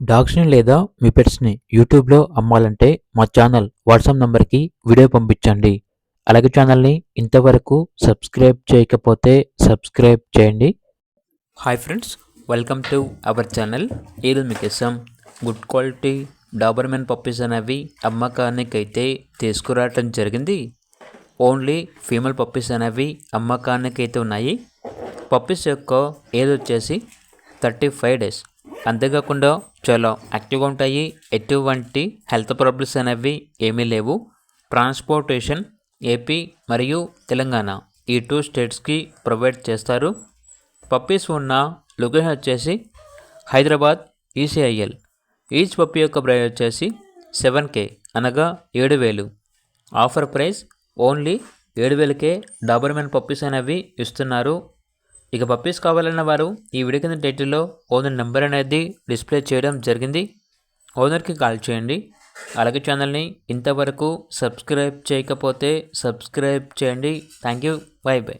డాగ్స్‌ని లేదా మీ పెట్స్‌ని యూట్యూబ్‌లో అమ్మాలంటే మా ఛానల్ వాట్సాప్ నంబర్‌కి వీడియో పంపించండి. అలాగే ఛానల్‌ని ఇంతవరకు సబ్స్క్రైబ్ చేయకపోతే సబ్స్క్రైబ్ చేయండి. Hi friends, welcome to our channel. ఈరోజు మీకోసం గుడ్ క్వాలిటీ డాబర్మెన్ పప్పీస్ అనేవి అమ్మకానికైతే తీసుకురావటం జరిగింది. ఓన్లీ ఫీమేల్ పప్పీస్ అనేవి అమ్మకానికైతే ఉన్నాయి. పప్పీస్ యొక్క ఏజ్ వచ్చేసి 35 డేస్. అంతేకాకుండా చాలా యాక్టివ్గా ఉంటాయి. ఎటువంటి హెల్త్ ప్రాబ్లమ్స్ అనేవి ఏమీ లేవు. ట్రాన్స్పోర్టేషన్ ఏపీ మరియు తెలంగాణ ఈ 2 స్టేట్స్కి ప్రొవైడ్ చేస్తారు. పప్పీస్ ఉన్న లొకేషన్ వచ్చేసి హైదరాబాద్ ఈసీఐఎల్. ఈచ్ పప్పీ యొక్క ప్రైస్ వచ్చేసి 7K అనగా 7,000. ఆఫర్ ప్రైస్ ఓన్లీ 7,000కే డాబర్మెన్ పప్పీస్ అనేవి ఇస్తున్నారు. ఇక పప్పీస్ కావాలన్న వారు ఈ వీడియో కింద టైటిల్లో ఓనర్ నెంబర్ అనేది డిస్ప్లే చేయడం జరిగింది. ఓనర్కి కాల్ చేయండి. అలాగే ఛానల్ని ఇంతవరకు సబ్స్క్రైబ్ చేయకపోతే సబ్స్క్రైబ్ చేయండి. Thank you. By by.